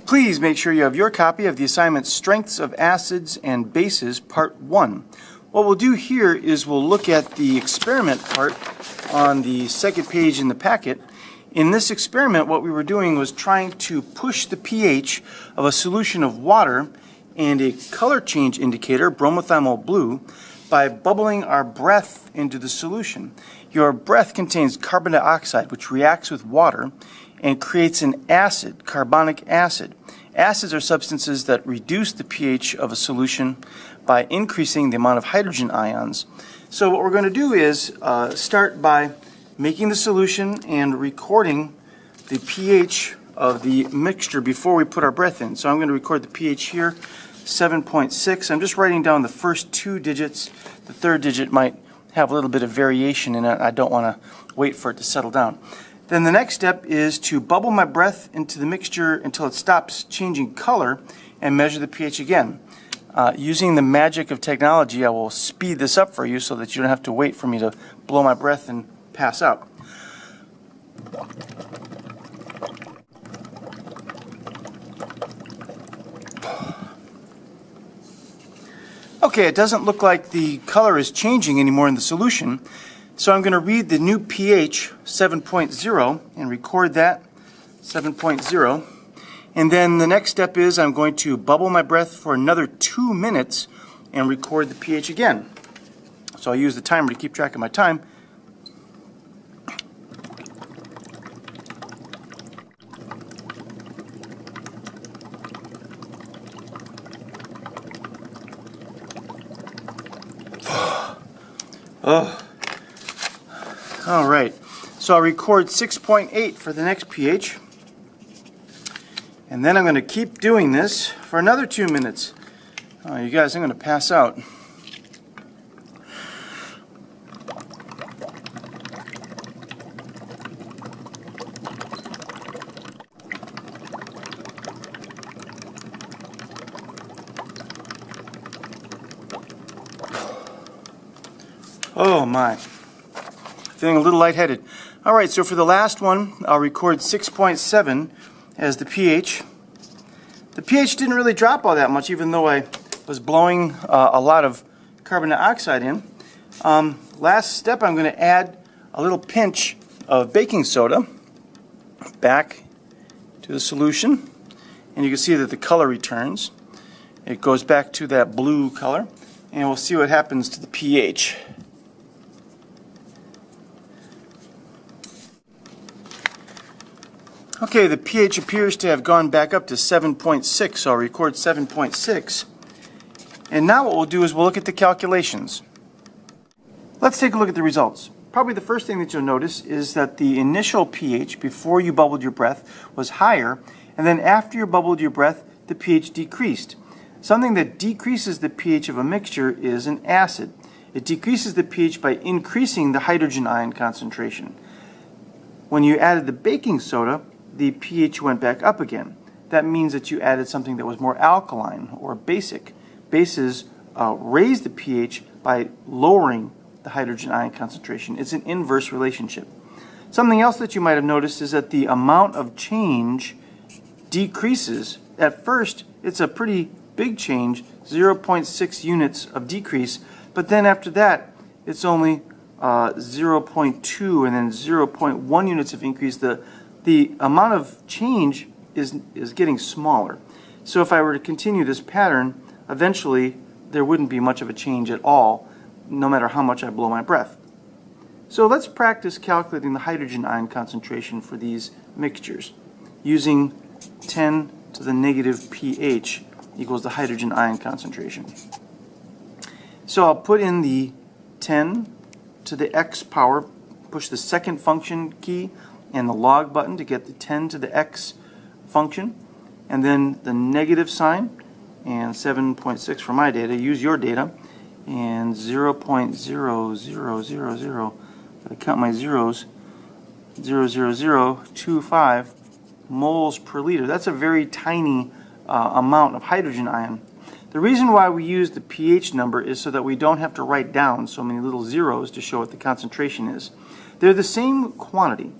Please make sure you have your copy of the assignment Strengths of Acids and Bases, Part 1. What we'll do here is we'll look at the experiment part on the second page in the packet. In this experiment, what we were doing was trying to push the pH of a solution of water and a color change indicator, bromothymol blue, by bubbling our breath into the solution. Your breath contains carbon dioxide, which reacts with water and creates an acid, carbonic acid. Acids are substances that reduce the pH of a solution by increasing the amount of hydrogen ions. So what we're going to do is start by making the solution and recording the pH of the mixture before we put our breath in. So I'm going to record the pH here, 7.6. I'm just writing down the first two digits. The third digit might have a little bit of variation in it. I don't want to wait for it to settle down. Then the next step is to bubble my breath into the mixture until it stops changing color and measure the pH again. Using the magic of technology, I will speed this up for you so that you don't have to wait for me to blow my breath and pass out. Okay, it doesn't look like the color is changing anymore in the solution. So I'm going to read the new pH, 7.0, and record that, 7.0. And then the next step is I'm going to bubble my breath for another 2 minutes and record the pH again. So I'll use the timer to keep track of my time. Oh. All right, so I'll record 6.8 for the next pH, and then I'm going to keep doing this for another 2 minutes. Oh, you guys, I'm going to pass out. Oh my. Feeling a little lightheaded. All right, so for the last one, I'll record 6.7 as the pH. The pH didn't really drop all that much, even though I was blowing a lot of carbon dioxide in. Last step, I'm going to add a little pinch of baking soda back to the solution, and you can see that the color returns. It goes back to that blue color, and we'll see what happens to the pH. Okay, the pH appears to have gone back up to 7.6, so I'll record 7.6. And now what we'll do is we'll look at the calculations. Let's take a look at the results. Probably the first thing that you'll notice is that the initial pH before you bubbled your breath was higher, and then after you bubbled your breath, the pH decreased. Something that decreases the pH of a mixture is an acid. It decreases the pH by increasing the hydrogen ion concentration. When you added the baking soda, the pH went back up again. That means that you added something that was more alkaline or basic. Bases raise the pH by lowering the hydrogen ion concentration. It's an inverse relationship. Something else that you might have noticed is that the amount of change decreases. At first, it's a pretty big change, 0.6 units of decrease, but then after that, it's only 0.2 and then 0.1 units of increase. The amount of change is getting smaller. So if I were to continue this pattern, eventually there wouldn't be much of a change at all, no matter how much I blow my breath. So let's practice calculating the hydrogen ion concentration for these mixtures using 10 to the negative pH equals the hydrogen ion concentration. So I'll put in the 10 to the x power, push the second function key and the log button to get the 10 to the x function, and then the negative sign, and 7.6 for my data. Use your data, and 0.0000, I count my zeros, 0.0025 moles per liter. That's a very tiny amount of hydrogen ion. The reason why we use the pH number is so that we don't have to write down so many little zeros to show what the concentration is. They're the same quantity.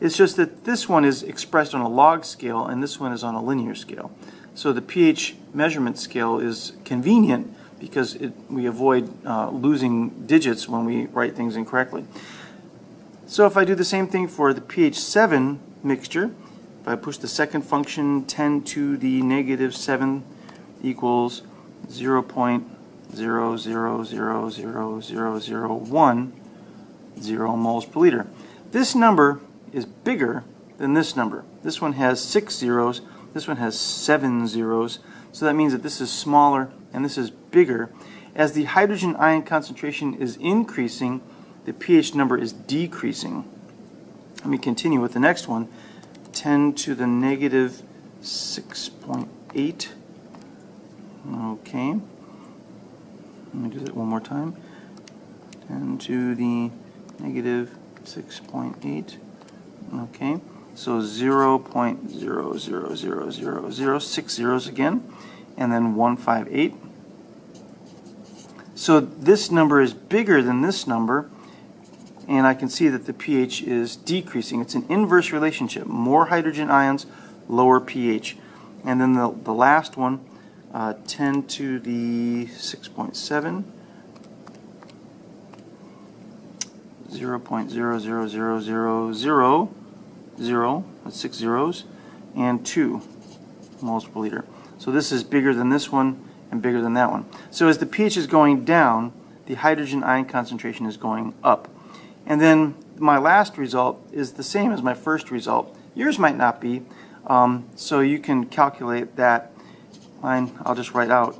It's just that this one is expressed on a log scale and this one is on a linear scale. So the pH measurement scale is convenient because we avoid losing digits when we write things incorrectly. So if I do the same thing for the pH 7 mixture, if I push the second function 10 to the negative 7 equals 0.0000001 moles per liter. This number is bigger than this number. This one has 6 zeros, this one has 7 zeros, so that means that this is smaller and this is bigger. As the hydrogen ion concentration is increasing, the pH number is decreasing. Let me continue with the next one. 10 to the negative 6.8. Okay. Let me do that one more time. 10 to the negative 6.8. Okay. So 0.00000, 6 zeros again, and then 158. So this number is bigger than this number, and I can see that the pH is decreasing. It's an inverse relationship. More hydrogen ions, lower pH. And then the last one, 10 to the 6.7, 0.00000, that's 6 zeros, and 2 moles per liter. So this is bigger than this one and bigger than that one. So as the pH is going down, the hydrogen ion concentration is going up. And then my last result is the same as my first result. Yours might not be, so you can calculate that. Mine, I'll just write out,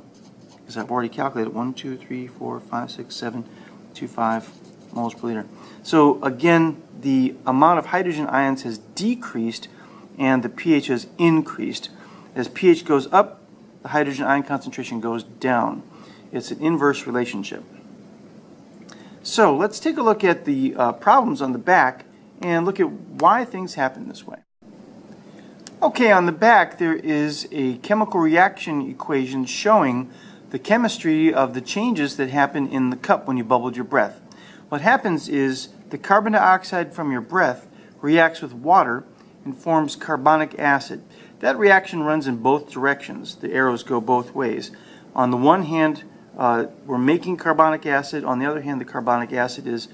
because I've already calculated 1, 2, 3, 4, 5, 6, 7, 2, 5 moles per liter. So again, the amount of hydrogen ions has decreased and the pH has increased. As pH goes up, the hydrogen ion concentration goes down. It's an inverse relationship. So let's take a look at the problems on the back and look at why things happen this way. Okay, on the back there is a chemical reaction equation showing the chemistry of the changes that happen in the cup when you bubbled your breath. What happens is the carbon dioxide from your breath reacts with water and forms carbonic acid. That reaction runs in both directions. The arrows go both ways. On the one hand, we're making carbonic acid. On the other hand, the carbonic acid is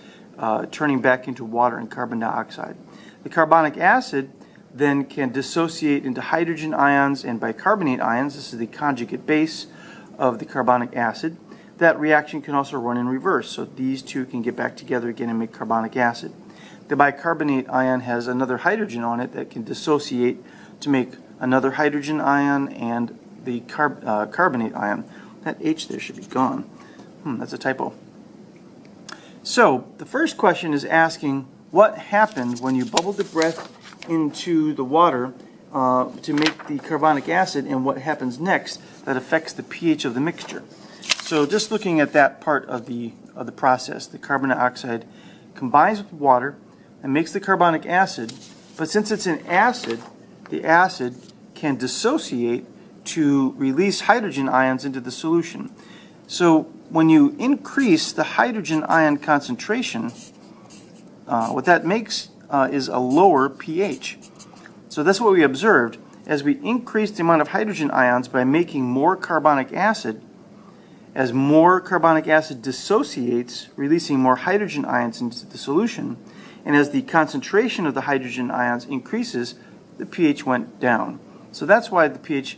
turning back into water and carbon dioxide. The carbonic acid then can dissociate into hydrogen ions and bicarbonate ions. This is the conjugate base of the carbonic acid. That reaction can also run in reverse, so these two can get back together again and make carbonic acid. The bicarbonate ion has another hydrogen on it that can dissociate to make another hydrogen ion and the carbonate ion. That H there should be gone. That's a typo. So the first question is asking what happened when you bubbled the breath into the water to make the carbonic acid, and what happens next that affects the pH of the mixture. So just looking at that part of the process, the carbon dioxide combines with water and makes the carbonic acid, but since it's an acid, the acid can dissociate to release hydrogen ions into the solution. So when you increase the hydrogen ion concentration, what that makes is a lower pH. So that's what we observed. As we increase the amount of hydrogen ions by making more carbonic acid, as more carbonic acid dissociates, releasing more hydrogen ions into the solution, and as the concentration of the hydrogen ions increases, the pH went down. So that's why the pH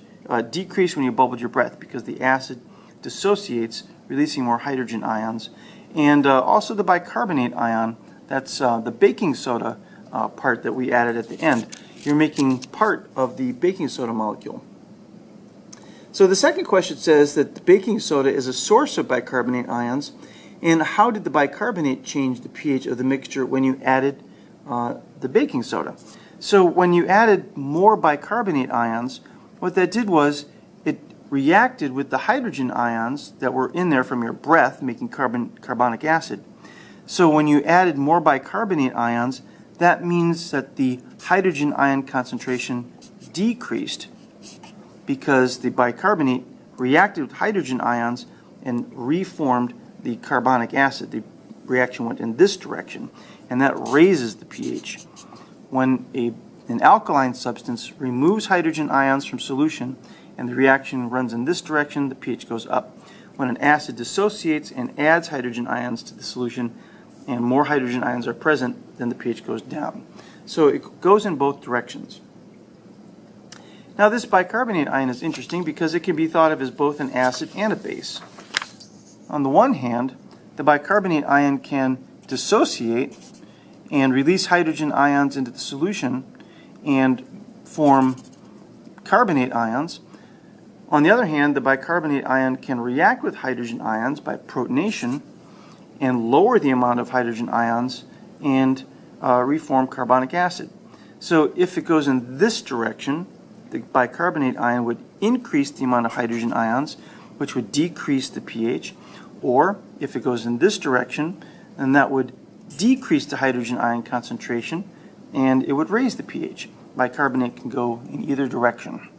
decreased when you bubbled your breath, because the acid dissociates, releasing more hydrogen ions. And also the bicarbonate ion, that's the baking soda part that we added at the end. You're making part of the baking soda molecule. So the second question says that the baking soda is a source of bicarbonate ions, and how did the bicarbonate change the pH of the mixture when you added the baking soda? So when you added more bicarbonate ions, what that did was it reacted with the hydrogen ions that were in there from your breath, making carbonic acid. So when you added more bicarbonate ions, that means that the hydrogen ion concentration decreased, because the bicarbonate reacted with hydrogen ions and reformed the carbonic acid. The reaction went in this direction, and that raises the pH. when an alkaline substance removes hydrogen ions from solution and the reaction runs in this direction, the pH goes up. When an acid dissociates and adds hydrogen ions to the solution and more hydrogen ions are present, then the pH goes down. So it goes in both directions. Now this bicarbonate ion is interesting because it can be thought of as both an acid and a base. On the one hand, the bicarbonate ion can dissociate and release hydrogen ions into the solution and form carbonate ions. On the other hand, the bicarbonate ion can react with hydrogen ions by protonation and lower the amount of hydrogen ions and reform carbonic acid. So if it goes in this direction, the bicarbonate ion would increase the amount of hydrogen ions, which would decrease the pH. Or if it goes in this direction, then that would decrease the hydrogen ion concentration and it would raise the pH. Bicarbonate can go in either direction.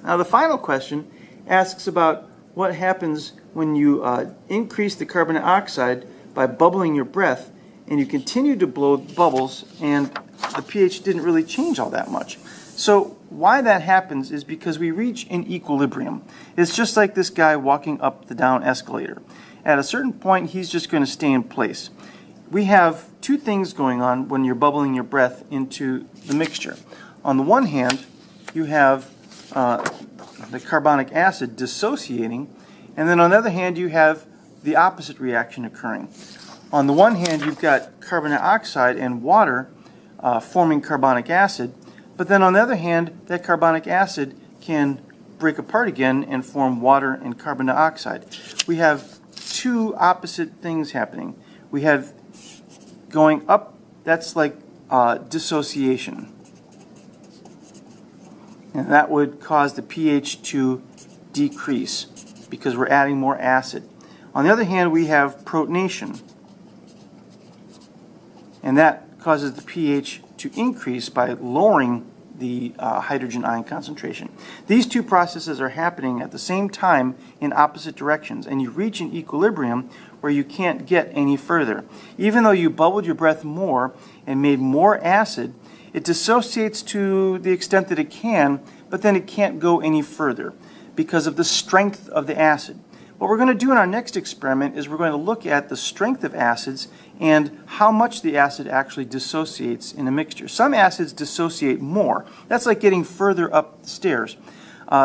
Now the final question asks about what happens when you increase the carbon dioxide by bubbling your breath and you continue to blow bubbles and the pH didn't really change all that much. So why that happens is because we reach an equilibrium. It's just like this guy walking up the down escalator. At a certain point, he's just going to stay in place. We have two things going on when you're bubbling your breath into the mixture. On the one hand, you have the carbonic acid dissociating, and then on the other hand, you have the opposite reaction occurring. On the one hand, you've got carbon dioxide and water forming carbonic acid, but then on the other hand, that carbonic acid can break apart again and form water and carbon dioxide. We have two opposite things happening. We have going up, that's like dissociation. And that would cause the pH to decrease because we're adding more acid. On the other hand, we have protonation. And that causes the pH to increase by lowering the hydrogen ion concentration. These two processes are happening at the same time in opposite directions, and you reach an equilibrium where you can't get any further. Even though you bubbled your breath more and made more acid, it dissociates to the extent that it can, but then it can't go any further because of the strength of the acid. What we're going to do in our next experiment is we're going to look at the strength of acids and how much the acid actually dissociates in a mixture. Some acids dissociate more. That's like getting further up the stairs.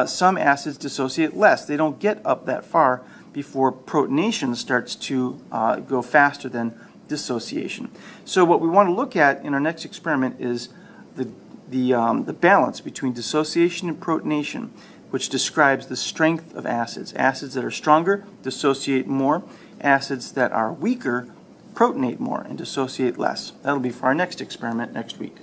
Some acids dissociate less. They don't get up that far before protonation starts to go faster than dissociation. So what we want to look at in our next experiment is the balance between dissociation and protonation, which describes the strength of acids. Acids that are stronger dissociate more. Acids that are weaker protonate more and dissociate less. That'll be for our next experiment next week.